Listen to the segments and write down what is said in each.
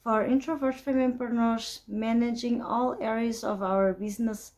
For introvert femmepreneurs, managing all areas of our business,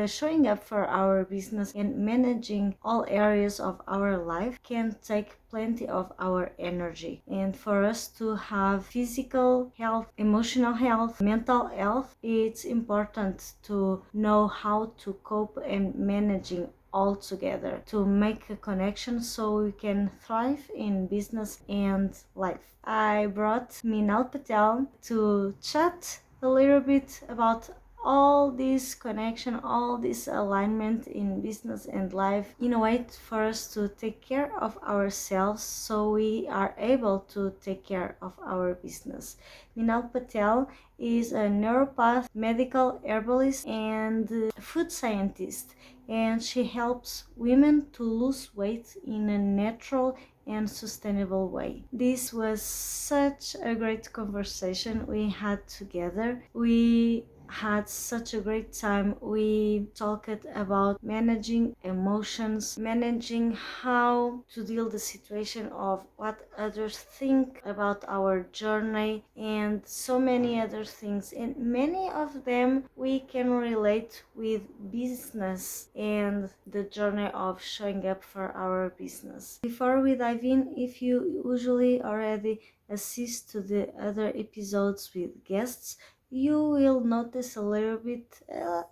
showing up for our business, and managing all areas of our life can take plenty of our energy. And for us to have physical health, emotional health, mental health, it's important to know how to cope and managing all together to make a connection so we can thrive in business and life. I brought Minal Patel to chat a little bit about all this connection, all this alignment in business and life in a way for us to take care of ourselves so we are able to take care of our business. Minal Patel is a neuropath, medical herbalist, and food scientist, and she helps women to lose weight in a natural and sustainable way. This was such a great conversation we had together. We had such a great time. We talked about managing emotions, managing how to deal the situation of what others think about our journey, and so many other things. And many of them we can relate with business and the journey of showing up for our business. Before we dive in, if you usually already assist to the other episodes with guests, you will notice a little bit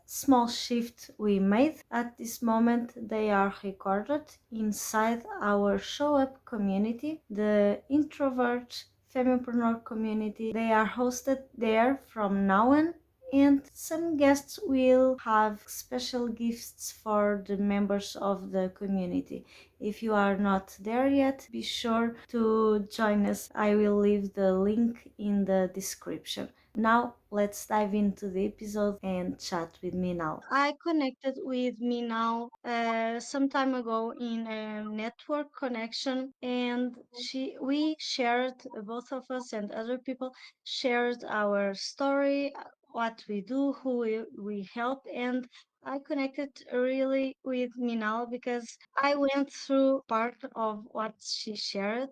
small shift we made. At this moment, they are recorded inside our Show Up community, the introvert femmepreneur community. They are hosted there from now on, and some guests will have special gifts for the members of the community. If you are not there yet, be sure to join us. I will leave the link in the description. Now, let's dive into the episode and chat with Minal. I connected with Minal some time ago in a network connection, and we shared, both of us and other people shared our story, what we do, who we help, and I connected really with Minal because I went through part of what she shared,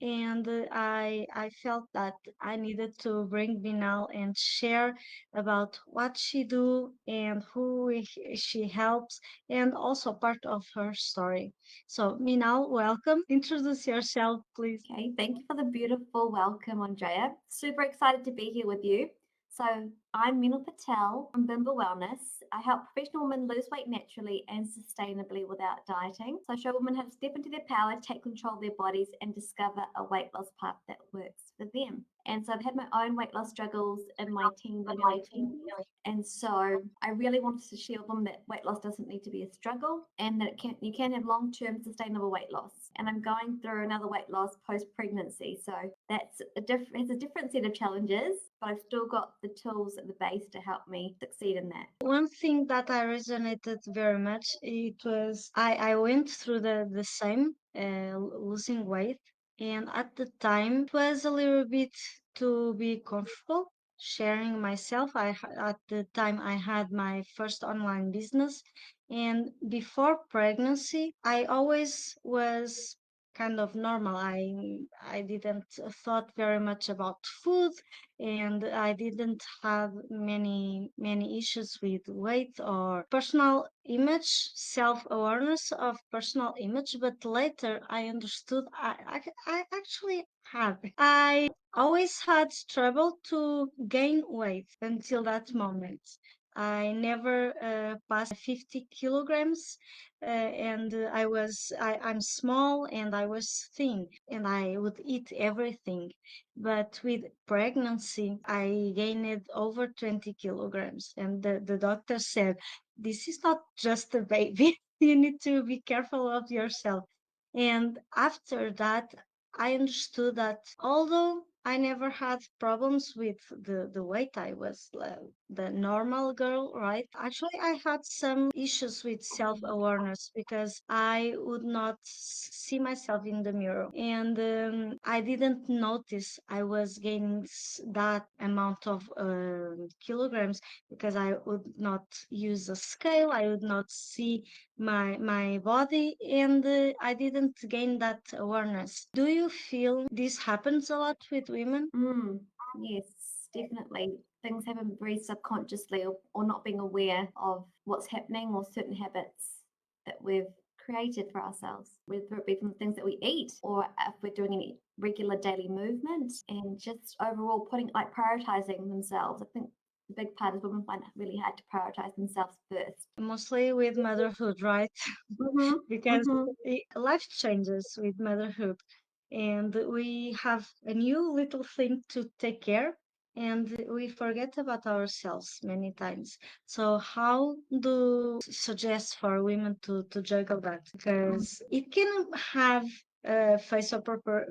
and I felt that I needed to bring Minal and share about what she do and who she helps, and also part of her story. So Minal, welcome. Introduce yourself, please. Okay, thank you for the beautiful welcome, Andrea. Super excited to be here with you. So, I'm Minal Patel from Bhimble Wellness. I help professional women lose weight naturally and sustainably without dieting. So, I show women how to step into their power, take control of their bodies, and discover a weight loss path that works for them. And so, I've had my own weight loss struggles in my teens and early 20s. And so I really wanted to share with them that weight loss doesn't need to be a struggle and that you can have long-term sustainable weight loss. And I'm going through another weight loss post-pregnancy. So it's a different set of challenges, but I've still got the tools at the base to help me succeed in that. One thing that I resonated very much, it was I went through the same losing weight, and at the time it was a little bit to be comfortable sharing myself. At the time I had my first online business, and before pregnancy I always was kind of normal. I didn't thought very much about food, and I didn't have many issues with weight or personal image, self-awareness of personal image. But later I understood I actually had. I always had trouble to gain weight until that moment. I never passed 50 kilograms, and I'm small and I was thin, and I would eat everything. But with pregnancy, I gained over 20 kilograms, and the doctor said, "This is not just a baby. You need to be careful of yourself." And after that, I understood that although I never had problems with the weight, I was the normal girl, right? Actually, I had some issues with self-awareness because I would not see myself in the mirror, and I didn't notice I was gaining that amount of kilograms because I would not use a scale. I would not see my body, and I didn't gain that awareness. Do you feel this happens a lot with women? Mm. Yes, definitely. Things happen very subconsciously or not being aware of what's happening or certain habits that we've created for ourselves, whether it be from the things that we eat or if we're doing any regular daily movement and just overall putting like prioritizing themselves. I think the big part is women find it really hard to prioritize themselves first. Mostly with motherhood, right? Mm-hmm. Because Mm-hmm. life changes with motherhood, and we have a new little thing to take care, and we forget about ourselves many times. So how do you suggest for women to juggle that? Because it can have a phase of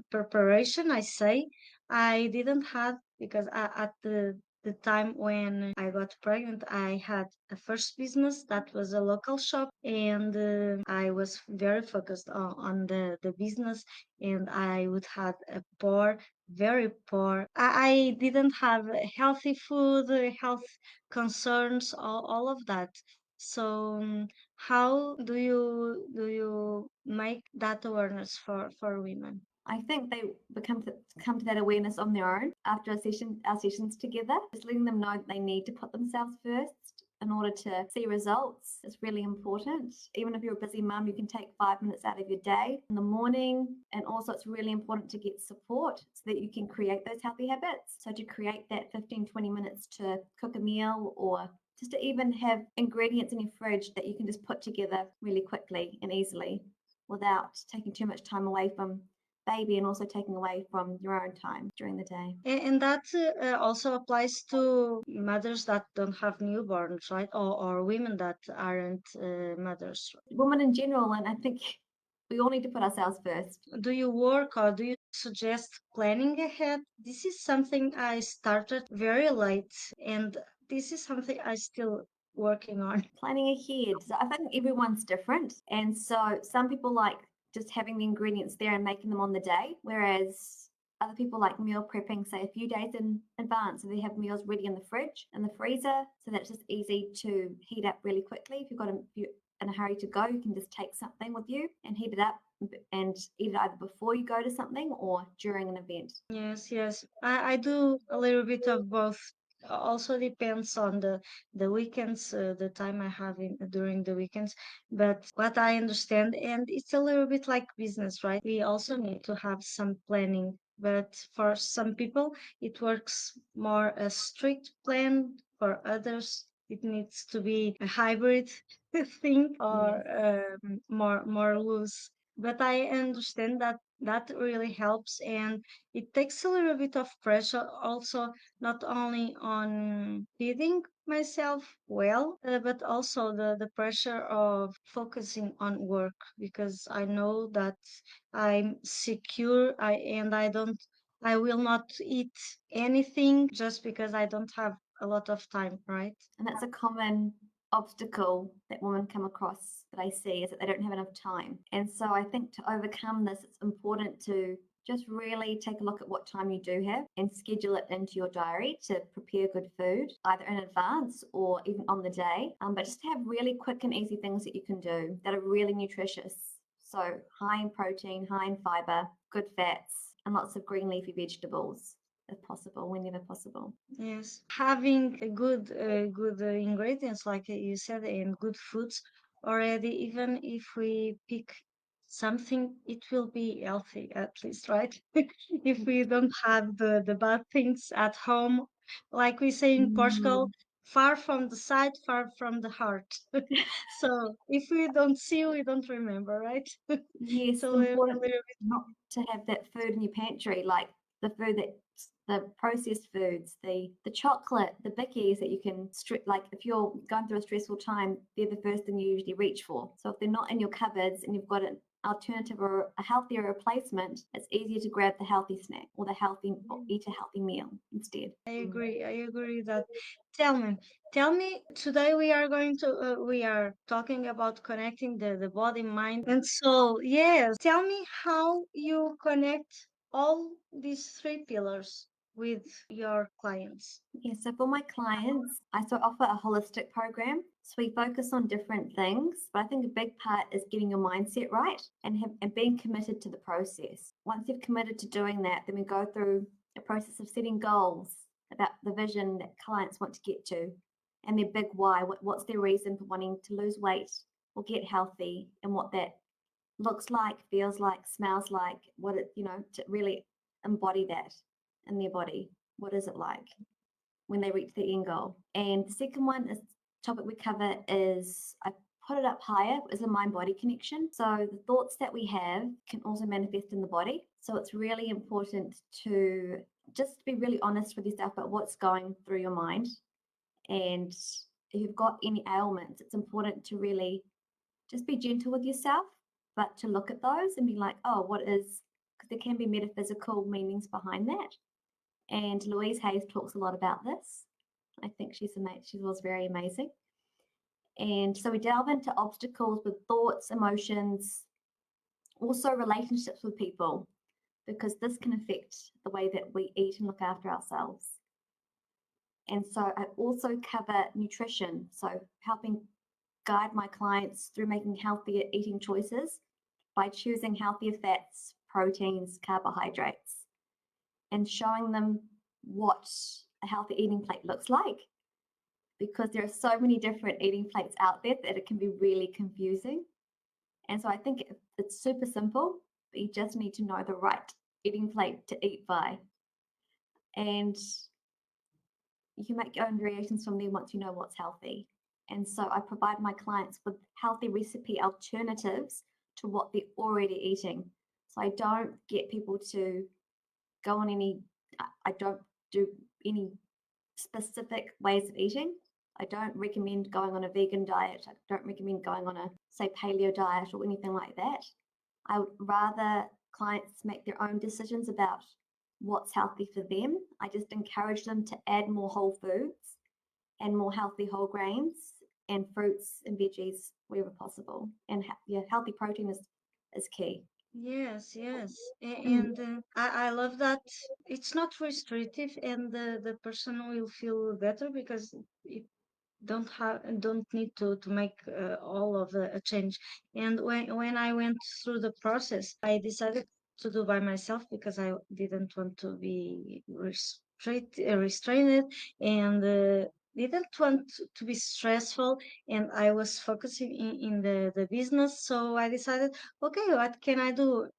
preparation, I say. I didn't have, because at the time when I got pregnant, I had a first business that was a local shop, and I was very focused on the business, and I would have a poor, very poor. I didn't have healthy food, health concerns, all of that. So how do you make that awareness for women? I think they become to come to that awareness on their own after our sessions together. Just letting them know that they need to put themselves first in order to see results is really important. Even if you're a busy mum, you can take 5 minutes out of your day in the morning. And also, it's really important to get support so that you can create those healthy habits. So, to create that 15, 20 minutes to cook a meal or just to even have ingredients in your fridge that you can just put together really quickly and easily without taking too much time away from baby and also taking away from your own time during the day. And that also applies to mothers that don't have newborns, right? Or women that aren't mothers. Women in general, and I think we all need to put ourselves first. Do you work or do you suggest planning ahead? This is something I started very late, and this is something I still working on. Planning ahead. So I think everyone's different. And so some people like just having the ingredients there and making them on the day, whereas other people like meal prepping, say a few days in advance. So they have meals ready in the fridge and the freezer. So that's just easy to heat up really quickly. If you're in a hurry to go, you can just take something with you and heat it up and eat it either before you go to something or during an event. Yes, yes. I do a little bit of both. Also depends on the weekends, the time I have during the weekends. But what I understand, and it's a little bit like business, right? We also need to have some planning. But for some people, it works more a strict plan. For others, it needs to be a hybrid thing, or Yes. more loose. But I understand that that really helps, and it takes a little bit of pressure also, not only on feeding myself well, but also the pressure of focusing on work, because I know that I'm secure, I will not eat anything just because I don't have a lot of time, right? And that's a common obstacle that women come across that I see is that they don't have enough time. And so I think to overcome this, it's important to just really take a look at what time you do have and schedule it into your diary to prepare good food, either in advance or even on the day. But just to have really quick and easy things that you can do that are really nutritious. So high in protein, high in fiber, good fats, and lots of green leafy vegetables if possible, whenever possible. Yes, having a good ingredients, like you said, and good foods already, even if we pick something, it will be healthy at least, right? If we don't have the bad things at home, like we say in Portugal, Mm. far from the sight, far from the heart. So if we don't see, we don't remember, right? Yes, So it's a important little not to have that food in your pantry, like the food that the processed foods, the chocolate, the bickies that you can like if you're going through a stressful time, they're the first thing you usually reach for. So if they're not in your cupboards and you've got an alternative or a healthier replacement, it's easier to grab the healthy snack or the healthy or bit. eat a healthy meal instead. I agree. I agree that. Tell me, tell me. Today we are talking about connecting the body, mind, and soul. Yes. Tell me how you connect all these three pillars with your clients. Yeah, so for my clients, I sort of offer a holistic program. So we focus on different things, but I think a big part is getting your mindset right and being committed to the process. Once you've committed to doing that, then we go through a process of setting goals about the vision that clients want to get to and their big why. What's their reason for wanting to lose weight or get healthy, and what that looks like, feels like, smells like, what it, to really embody that in their body. What is it like when they reach the end goal? And the second one is topic we cover is I put it up higher is a mind body connection. So the thoughts that we have can also manifest in the body. So it's really important to just be really honest with yourself about what's going through your mind. And if you've got any ailments, it's important to really just be gentle with yourself, but to look at those and be like, oh, what is, because there can be metaphysical meanings behind that. And Louise Hayes talks a lot about this. I think she was very amazing. And so we delve into obstacles with thoughts, emotions, also relationships with people, because this can affect the way that we eat and look after ourselves. And so I also cover nutrition, so helping guide my clients through making healthier eating choices by choosing healthier fats, proteins, carbohydrates, and showing them what a healthy eating plate looks like. Because there are so many different eating plates out there that it can be really confusing. And so I think it's super simple, but you just need to know the right eating plate to eat by. And you can make your own variations from there once you know what's healthy. And so I provide my clients with healthy recipe alternatives to what they're already eating. So I don't get people to go on I don't do any specific ways of eating. I don't recommend going on a vegan diet. I don't recommend going on a, say, paleo diet or anything like that. I would rather clients make their own decisions about what's healthy for them. I just encourage them to add more whole foods and more healthy whole grains and fruits and veggies wherever possible. And yeah, healthy protein is key. Yes, yes. Mm, And I love that it's not restrictive and the person will feel better because it don't need to make all of a change. And when I went through the process, I decided to do by myself because I didn't want to be restrained and didn't want to be stressful, and I was focusing in the business. So I decided, okay, what can I do?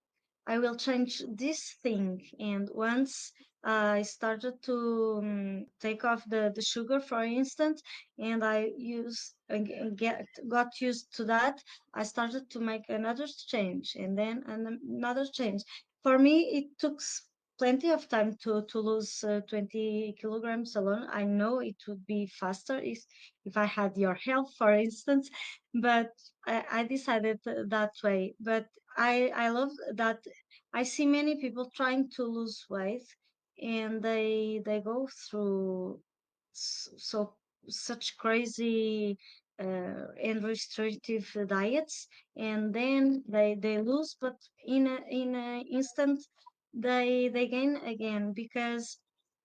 I will change this thing. And once I started to take off the sugar, for instance, and I got used to that, I started to make another change and then another change. For me, it took plenty of time to lose 20 kilograms alone. I know it would be faster if I had your help, for instance, but I decided that way. But I love that I see many people trying to lose weight and they go through so such crazy and restrictive diets, and then they lose, but in a instant they gain again because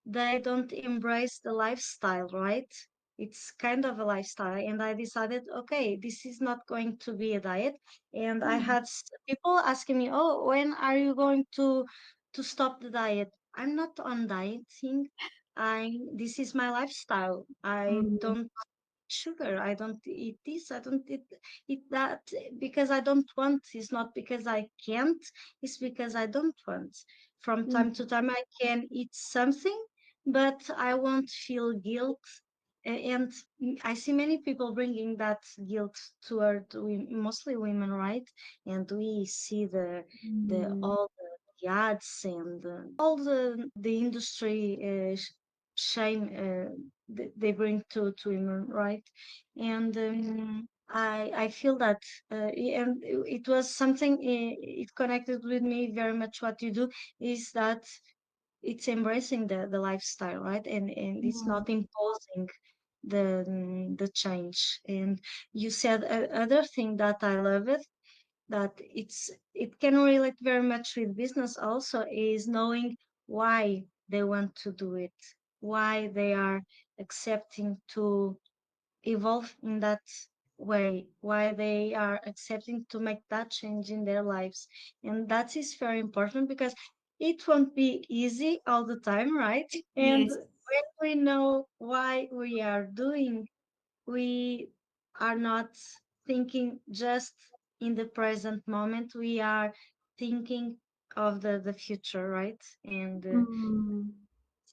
they don't embrace the lifestyle, right? It's kind of a lifestyle, and I decided, okay, this is not going to be a diet. And I mm, had people asking me, oh, when are you going to stop the diet? I'm not on dieting. This is my lifestyle. I mm, don't sugar. I don't eat this. I don't eat that because I don't want. It's not because I can't. It's because I don't want. From mm, time to time, I can eat something, but I won't feel guilt. And I see many people bringing that guilt toward mostly women, right? And we see the mm, all the ads and all the industry shame they bring to women, right? And I feel that, and it was something, it connected with me very much. What you do is that it's embracing the lifestyle, right? And it's mm, not imposing the change. And you said other thing that I love it, that it can relate very much with business also, is knowing why they want to do it, why they are accepting to evolve in that way, why they are accepting to make that change in their lives. And that is very important because it won't be easy all the time, right? And Yes. when we know why we are doing, we are not thinking just in the present moment. We are thinking of the future, right? And Mm,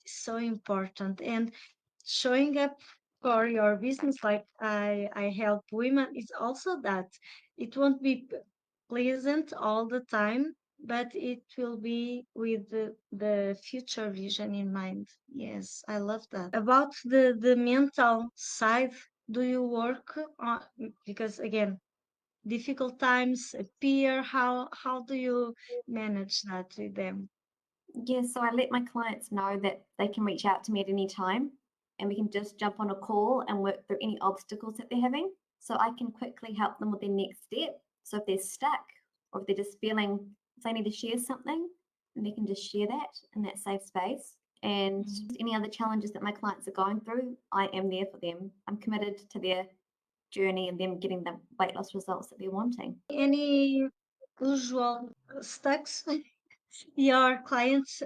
it's so important. And showing up for your business, like I help women, it's also that it won't be pleasant all the time, but it will be with the future vision in mind. Yes, I love that. About the mental side, do you work on, because again, difficult times appear, how do you manage that with them? yeah, so I let my clients know that they can reach out to me at any time and we can just jump on a call and work through any obstacles that they're having. So I can quickly help them with their next step. So if they're stuck or if they're just feeling if they need to share something, then they can just share that in that safe space. And Mhm. any other challenges that my clients are going through, I am there for them. I'm committed to their journey and them getting the weight loss results that they're wanting. Any usual stacks your clients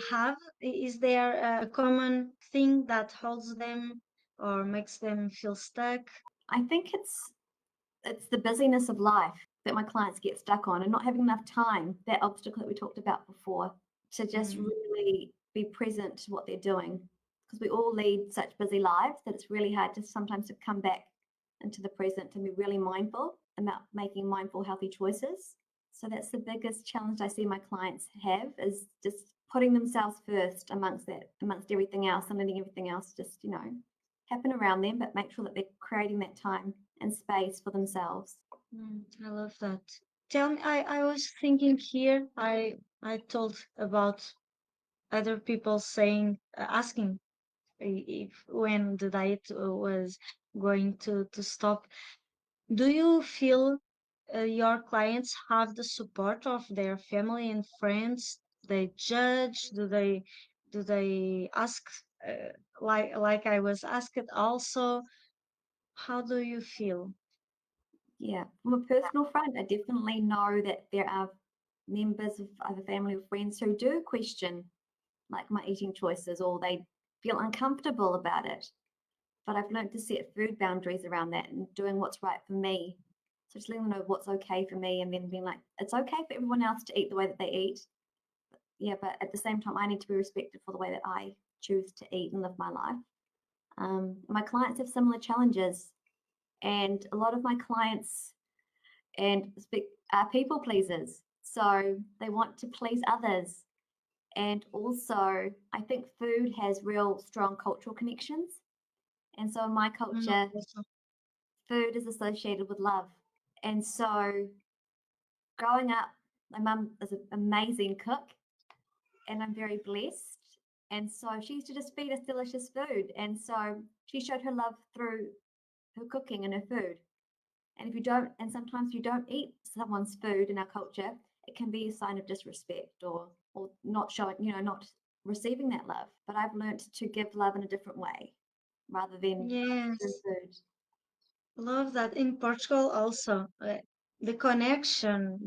have? Is there a common thing that holds them or makes them feel stuck? I think it's the busyness of life that my clients get stuck on and not having enough time, that obstacle that we talked about before, to just Mm, really be present to what they're doing. Because we all lead such busy lives that it's really hard to sometimes to come back into the present and be really mindful about making mindful, healthy choices. So that's the biggest challenge I see my clients have is just putting themselves first amongst everything else and letting everything else just, happen around them, but make sure that they're creating that time and space for themselves. I love that. Tell me, I was thinking here, I told about other people saying, asking if when the diet was going to stop. Do you feel your clients have the support of their family and friends? They judge? Do they ask like I was asked also? How do you feel? Yeah, from a personal front, I definitely know that there are members of other family or friends who do question like my eating choices or they feel uncomfortable about it. But I've learned to set food boundaries around that and doing what's right for me. So just letting them know what's okay for me and then being like, it's okay for everyone else to eat the way that they eat. Yeah, but at the same time, I need to be respected for the way that I choose to eat and live my life. My clients have similar challenges, and a lot of my clients are people pleasers. So they want to please others. And also, I think food has real strong cultural connections. And so in my culture, Also. food is associated with love. And so growing up, my mum is an amazing cook and I'm very blessed. And so she used to just feed us delicious food. And so she showed her love through her cooking and her food. And if you don't, and sometimes you don't eat someone's food in our culture, it can be a sign of disrespect or not showing, not receiving that love. But I've learned to give love in a different way rather than through Yes, food. love that. In Portugal also, the connection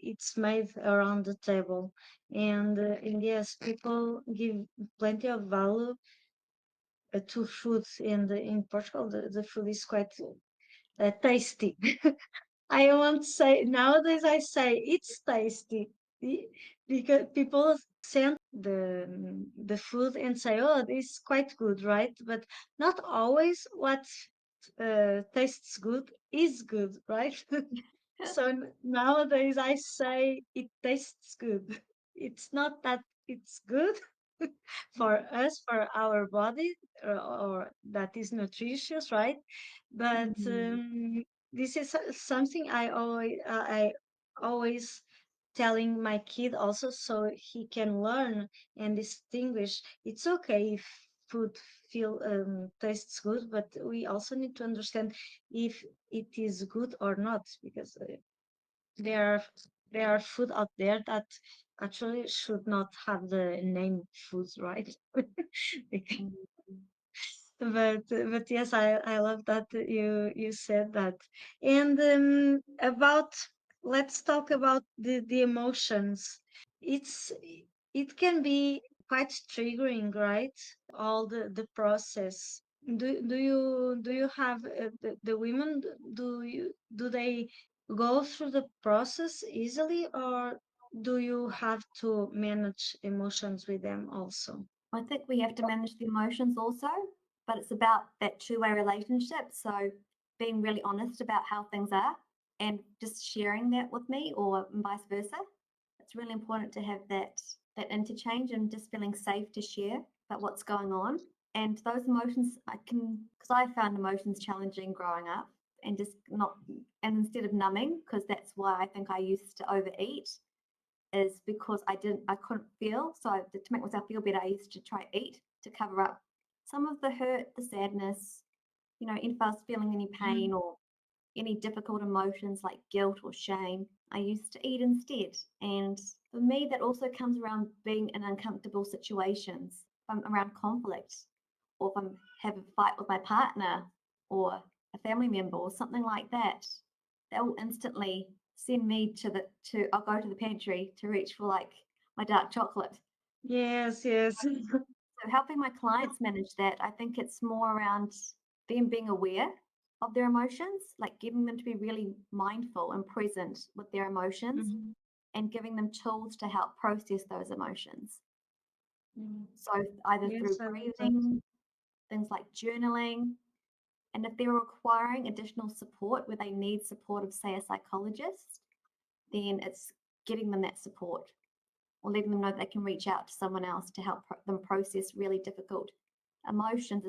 it's made around the table, and yes, people give plenty of value to food. And in Portugal, the food is quite tasty. I won't say nowadays. I say it's tasty because people send the food and say, "Oh, this is quite good, right?" But not always what tastes good is good, right? So nowadays I say it tastes good. It's not that it's good for us, for our body, or that is nutritious, right? But Mm, this is something I always telling my kid also, so he can learn and distinguish. It's okay if food feel tastes good, but we also need to understand if it is good or not, because there are there are food out there that actually should not have the name food, right? mm. But yes, I love that you said that. And about let's talk about the emotions. it's it can be quite triggering, right? All the process. Do you have the women, do they go through the process easily, or do you have to manage emotions with them also? I think we have to manage the emotions also, but it's about that two-way relationship. So being really honest about how things are and just sharing that with me or vice versa. It's really important to have that interchange and just feeling safe to share about what's going on. And those emotions I can, because I found emotions challenging growing up and just not, and instead of numbing, because that's why I think I used to overeat, is because I couldn't feel. So to make myself feel better, I used to try eat to cover up some of the hurt, the sadness, if I was feeling any Mhm. pain or any difficult emotions like guilt or shame, I used to eat instead. And for me, that also comes around being in uncomfortable situations. If I'm around conflict, or if I'm have a fight with my partner or a family member or something like that, that will instantly send me I'll go to the pantry to reach for like my dark chocolate. Yes, yes. So helping my clients manage that, I think it's more around them being aware of their emotions, like getting them to be really mindful and present with their emotions Mhm. and giving them tools to help process those emotions. Mhm. So either through Yes, I love that. breathing, things like journaling, and if they're requiring additional support where they need support of, say, a psychologist, then it's getting them that support or letting them know that they can reach out to someone else to help them process really difficult emotions,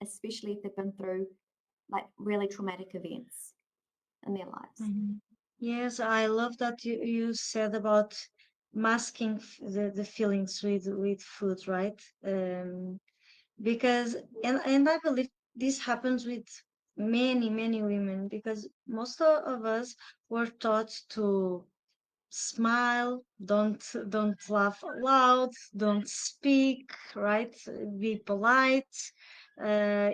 especially if they've been through like really traumatic events in their lives. Mhm. Yes, I love that you said about masking the feelings with food, right? Because and I believe this happens with many women, because most of us were taught to smile, don't laugh loud, don't speak, right? Be polite. Uh,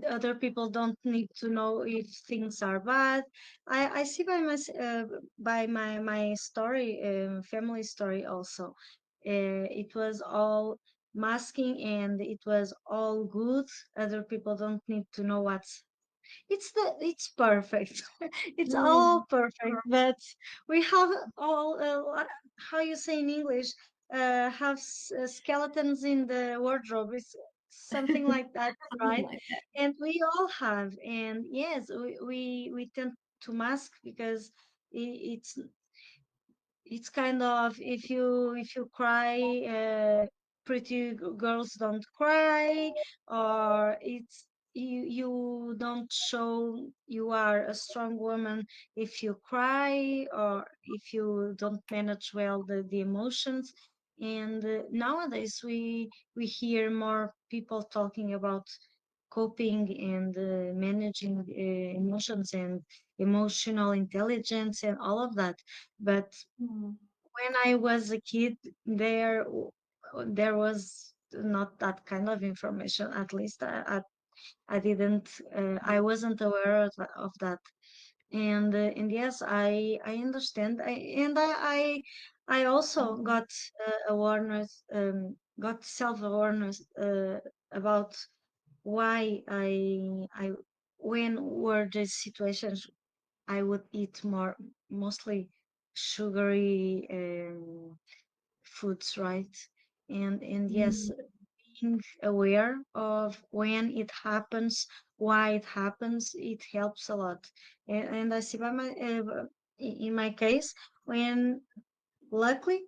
Other people don't need to know if things are bad. I see by my story, family story also. It was all masking, and it was all good. Other people don't need to know it's perfect. It's all Mm, perfect, but we have all how you say in English, have skeletons in the wardrobe. It's something like that, something right? like that. And we all have, and yes, we tend to mask because it's kind of, if you cry, pretty girls don't cry, or you don't show you are a strong woman if you cry, or if you don't manage well the emotions. And nowadays we hear more people talking about coping and managing emotions and emotional intelligence and all of that. But Mm, when I was a kid, there was not that kind of information. At least I didn't, I wasn't aware of that. And yes, I understand. I also got awareness, got self awareness about why I when were the situations I would eat mostly sugary foods, right? And yes, mm, being aware of when it happens, why it happens, it helps a lot. And I see in my case, when luckily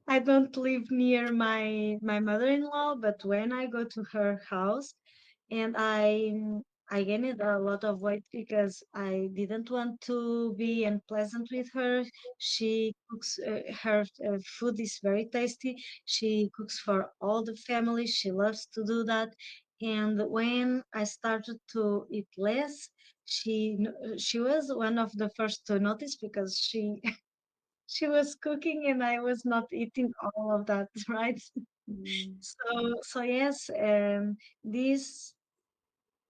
I don't live near my mother-in-law, but when I go to her house, and I gained a lot of weight because I didn't want to be unpleasant with her. She cooks, her food is very tasty. She cooks for all the family. She loves to do that. And when I started to eat less, she was one of the first to notice, because she was cooking and I was not eating all of that, right? mm, So yes,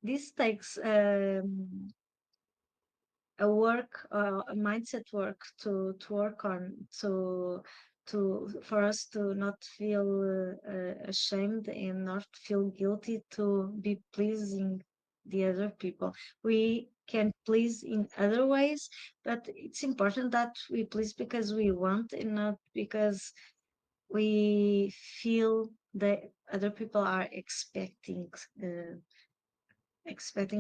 this takes a work, a mindset work to work on, for us to not feel ashamed and not feel guilty to be pleasing the other people. We can please in other ways, but it's important that we please because we want and not because we feel that other people are expecting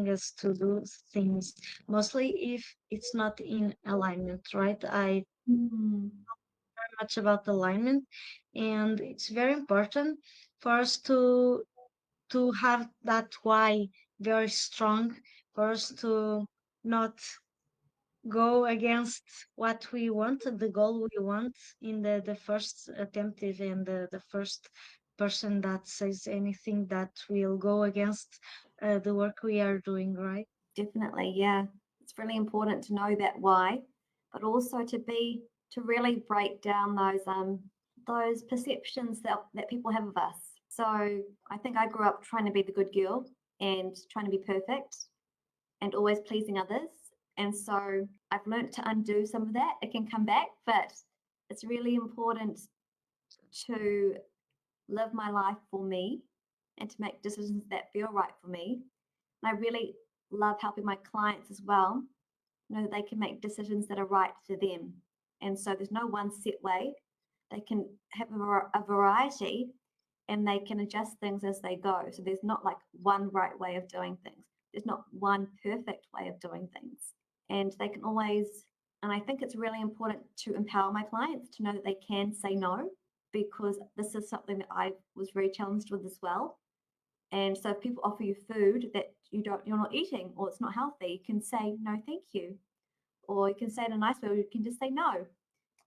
us to do things, mostly if it's not in alignment, right? I Mm, very much about alignment, and it's very important for us to have that why very strong, for us to not go against what we want, the goal we want in the first attempt, and the first person that says anything that will go against the work we are doing, right? definitely, yeah. It's really important to know that why, but also to really break down those perceptions that people have of us. So I think I grew up trying to be the good girl and trying to be perfect and always pleasing others. And so I've learned to undo some of that. It can come back, but it's really important to live my life for me and to make decisions that feel right for me. And I really love helping my clients as well know that they can make decisions that are right for them. And so there's no one set way. They can have a variety and they can adjust things as they go. So there's not like one right way of doing things. There's not one perfect way of doing things. And they can always, and I think it's really important to empower my clients to know that they can say no, because this is something that I was very challenged with as well. And so if people offer you food that you're not eating or it's not healthy, you can say no, thank you. Or you can say it in a nice way, or you can just say no,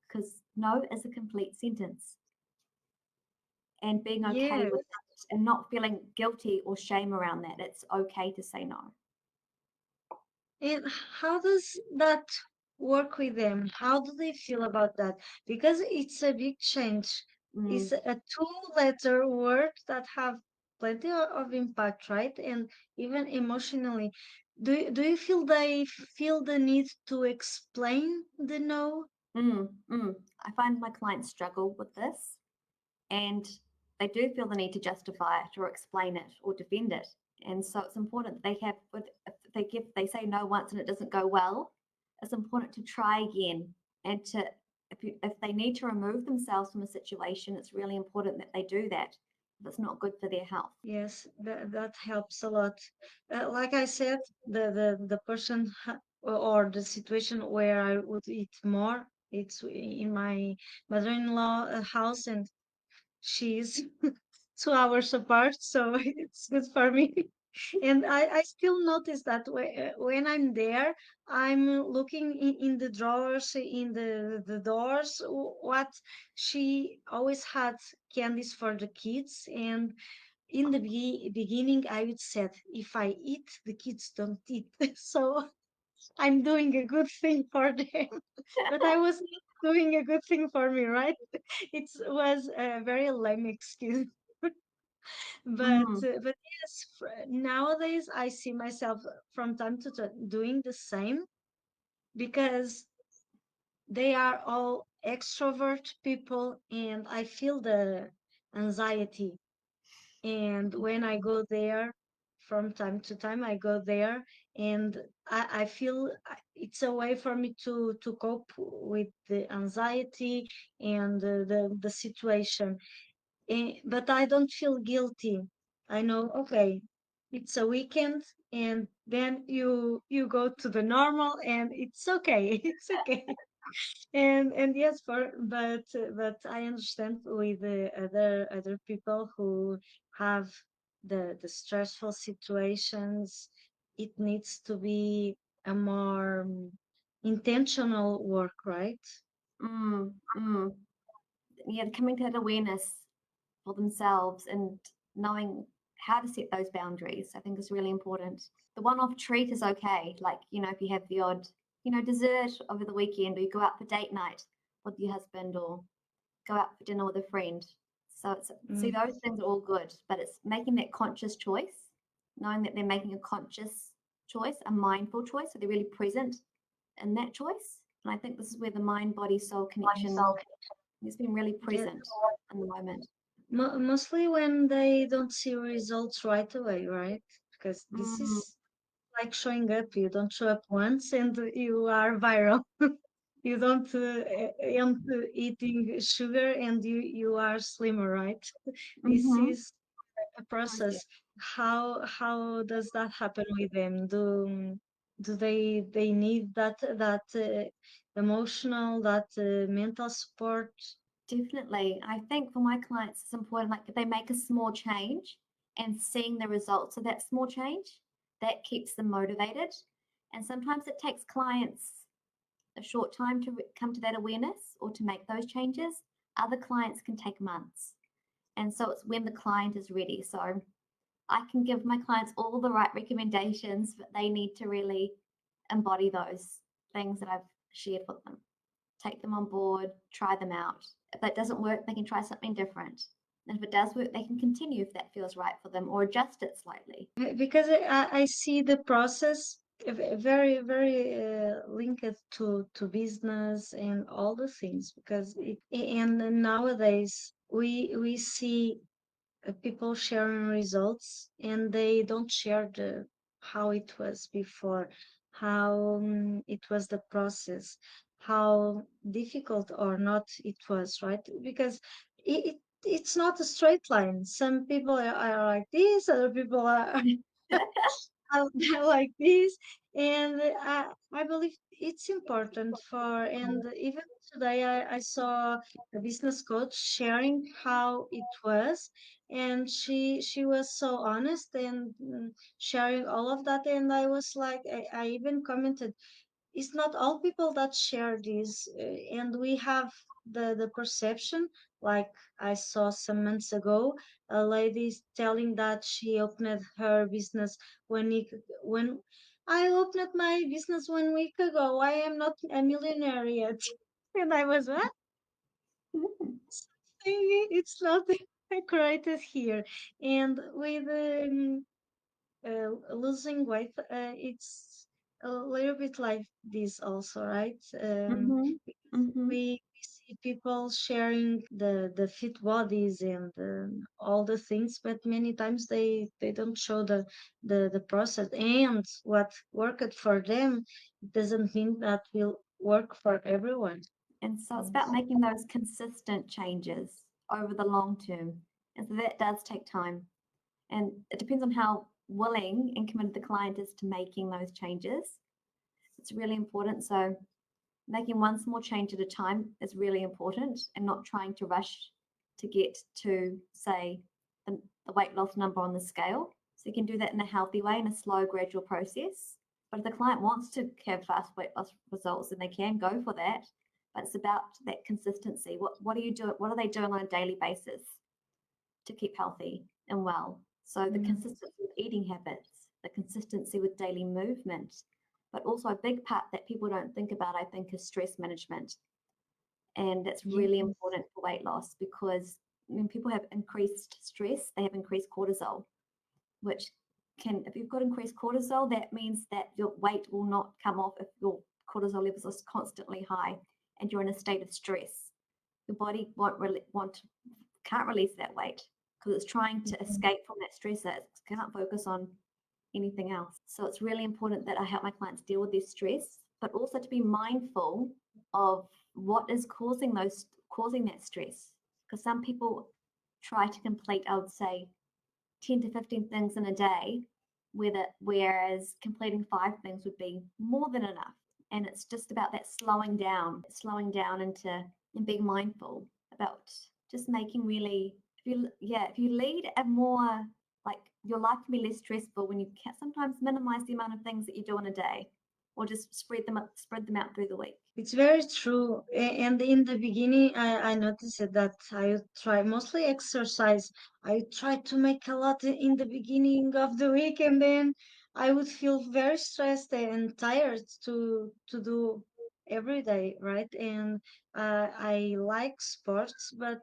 because no is a complete sentence. And being okay Yeah. with that and not feeling guilty or shame around that. It's okay to say no. And how does that work with them? How do they feel about that? Because it's a big change. Mm, It's a two-letter word that have plenty of impact, right? And even emotionally. Do you feel they feel the need to explain the no? mm. I find my clients struggle with this and they do feel the need to justify it or explain it or defend it. And so it's important that they have, if they say no once and it doesn't go well, it's important to try again and to, if they need to remove themselves from a situation, it's really important that they do that if it's not good for their health. Yes, that helps a lot. Like I said, the person or the situation where I would eat more, it's in my mother-in-law house, and she's 2 hours apart, so it's good for me. And I still notice that when I'm there, I'm looking in the drawers, in the doors, what she always had candies for the kids. And in the beginning, I would said, if I eat, the kids don't eat. So I'm doing a good thing for them. But I was not doing a good thing for me, right? It was a very lame excuse. Mm, But yes, nowadays I see myself from time to time doing the same, because they are all extrovert people, and I feel the anxiety. And when I go there, from time to time, I go there, and I feel it's a way for me to cope with the anxiety and the situation. But I don't feel guilty. I know, okay, it's a weekend, and then you go to the normal, and it's okay. It's okay. And yes, but I understand with the other people who have the stressful situations. It needs to be a more intentional work, right? mm, mm. Yeah, coming to that awareness for themselves and knowing how to set those boundaries, I think is really important. The one-off treat is okay. Like, if you have the odd, dessert over the weekend, or you go out for date night with your husband, or go out for dinner with a friend. So see, Mm. those things are all good, but it's making that conscious choice, knowing that they're making a conscious choice, a mindful choice, so they're really present in that choice. And I think this is where the mind, body, soul connection has been really Yeah, present in the moment. mostly when they don't see results right away, right? Because this Mm, is like showing up. You don't show up once and you are viral. You don't end eating sugar and you are slimmer, right? This mm-hmm. is a process. How does that happen with them? Do they need that emotional, that mental support? Definitely. I think for my clients, it's important, like if they make a small change and seeing the results of that small change, that keeps them motivated. And sometimes it takes clients a short time to come to that awareness or to make those changes. Other clients can take months. And so it's when the client is ready. So I can give my clients all the right recommendations, but they need to really embody those things that I've shared with them. Take them on board, try them out. If that doesn't work, they can try something different. And if it does work, they can continue if that feels right for them or adjust it slightly. Because I see the process very linked to business and all the things because and nowadays we see people sharing results and they don't share the how it was before, how it was the process, how difficult or not it was, right? Because it's not a straight line. Some people are like this, other people are like this, and I believe it's important for. And even today I saw a business coach sharing how it was, and she was so honest and sharing all of that, and I was like, I even commented, it's not all people that share this, and we have the perception, like I saw some months ago a lady telling that she opened her business when I opened my business 1 week ago, I am not a millionaire yet. And I was, what? It's not created here. And with losing weight, it's a little bit like this also, right? Mm-hmm. Mm-hmm. We see people sharing the fit bodies and all the things, but many times they don't show the process, and what worked for them doesn't mean that will work for everyone. And so it's about Yes. making those consistent changes over the long term. And so that does take time. And it depends on how willing and committed the client is to making those changes. It's really important. So making one small change at a time is really important and not trying to rush to get to, say, the weight loss number on the scale. So you can do that in a healthy way, in a slow, gradual process. But if the client wants to have fast weight loss results, then they can go for that. But it's about that consistency. What are you doing? What are they doing on a daily basis to keep healthy and well? So the Mm, consistency with eating habits, the consistency with daily movement, but also a big part that people don't think about, I think, is stress management. And that's really yes. important for weight loss because when people have increased stress, they have increased cortisol, which can, if you've got increased cortisol, that means that your weight will not come off if your cortisol levels are constantly high and you're in a state of stress. Your body won't really can't release that weight because it's trying to Mhm. escape from that stress. That it can't focus on anything else. So it's really important that I help my clients deal with their stress, but also to be mindful of what is causing that stress. Because some people try to complete, I would say, 10 to 15 things in a day, whereas completing 5 things would be more than enough. And it's just about that slowing down into and being mindful about just making really, if you lead a more, like, your life can be less stressful when you can sometimes minimize the amount of things that you do in a day or just spread them out through the week. It's very true. And in the beginning, I noticed that I would try mostly exercise. I tried to make a lot in the beginning of the week, and then I would feel very stressed and tired to do every day, right? And I like sports, but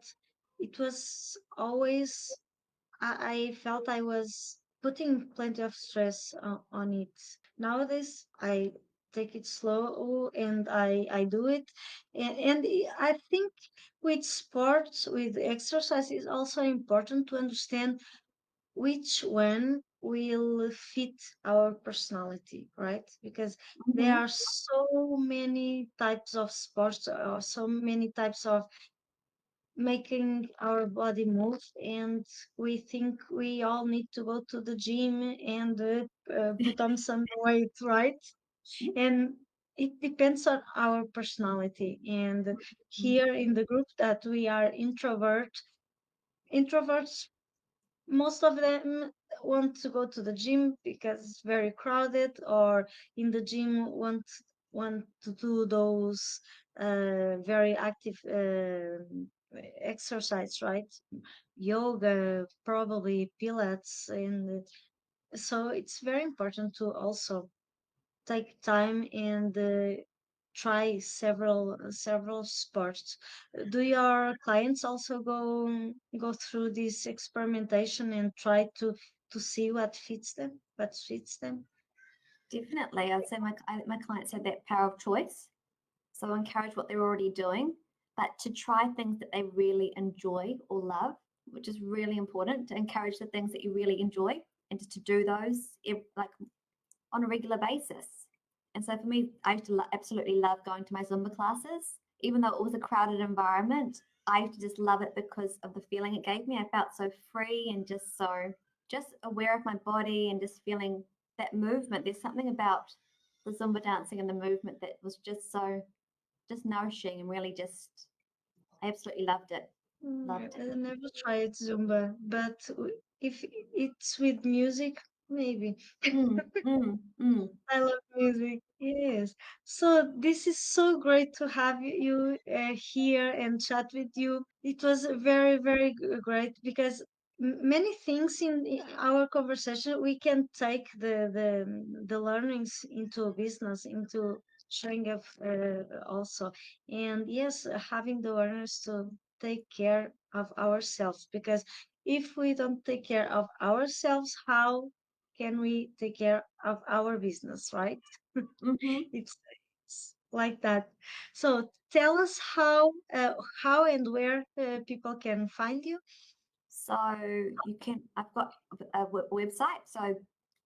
it was always I felt I was putting plenty of stress on it. Nowadays, I take it slow, and I do it. And I think with sports, with exercise, is also important to understand which one will fit our personality, right? Because there Hmm. are so many types of sports, or so many types of making our body move, and we think we all need to go to the gym and put on some weight, right? And it depends on our personality. And here in the group that we are introverts, most of them want to go to the gym because it's very crowded, or in the gym want to do those very active exercise, right? Yoga, probably Pilates, and so it's very important to also take time and try several sports. Do your clients also go through this experimentation and try to see what fits them? Definitely. I'd say my clients have that power of choice. So encourage what they're already doing, but to try things that they really enjoy or love, which is really important to encourage the things that you really enjoy and to do those like on a regular basis. And so for me, I used to absolutely love going to my Zumba classes, even though it was a crowded environment. I used to just love it because of the feeling it gave me. I felt so free and just aware of my body and just feeling that movement. There's something about the Zumba dancing and the movement that was just nourishing and really just I absolutely loved it. Loved I it. never tried Zumba, but if it's with music, maybe. Mm, mm, mm. I love music. Yes. So this is so great to have you here and chat with you. It was very, very great because many things in our conversation we can take the learnings into business, into showing up also. And yes, having the awareness to take care of ourselves, because if we don't take care of ourselves, how can we take care of our business, right? Mm-hmm. It's like that. So tell us how and where people can find you. So I've got a website, so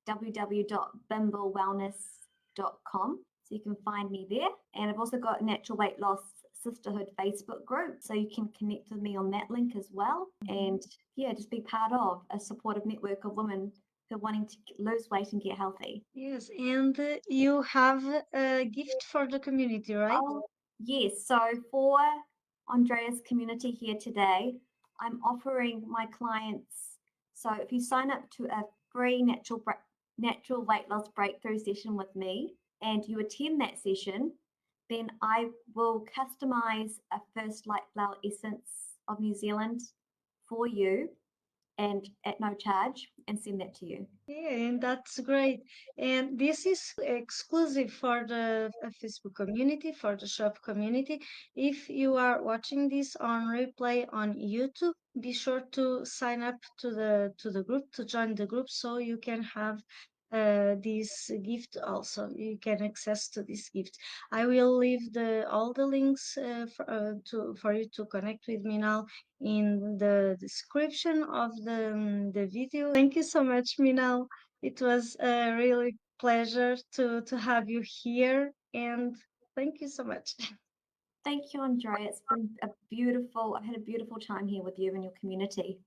www.bimblewellness.com. So you can find me there. And I've also got Natural Weight Loss Sisterhood Facebook group. So you can connect with me on that link as well. Mhm. And yeah, just be part of a supportive network of women who are wanting to lose weight and get healthy. Yes, and you have a gift for the community, right? Oh, yes. So for Andrea's community here today, I'm offering my clients. So if you sign up to a free natural weight loss breakthrough session with me and you attend that session, then I will customize a first light flower essence of New Zealand for you and at no charge and send that to you. Yeah, and that's great. And this is exclusive for the Facebook community, for the shop community. If you are watching this on replay on YouTube, be sure to sign up to the group, to join the group, so you can have this gift also. You can access to this gift. I will leave the all the links for you to connect with me now in the description of the video. Thank you so much, Minal. It was a really pleasure to have you here, and thank you so much. Thank you, Andrea. I've had a beautiful time here with you and your community.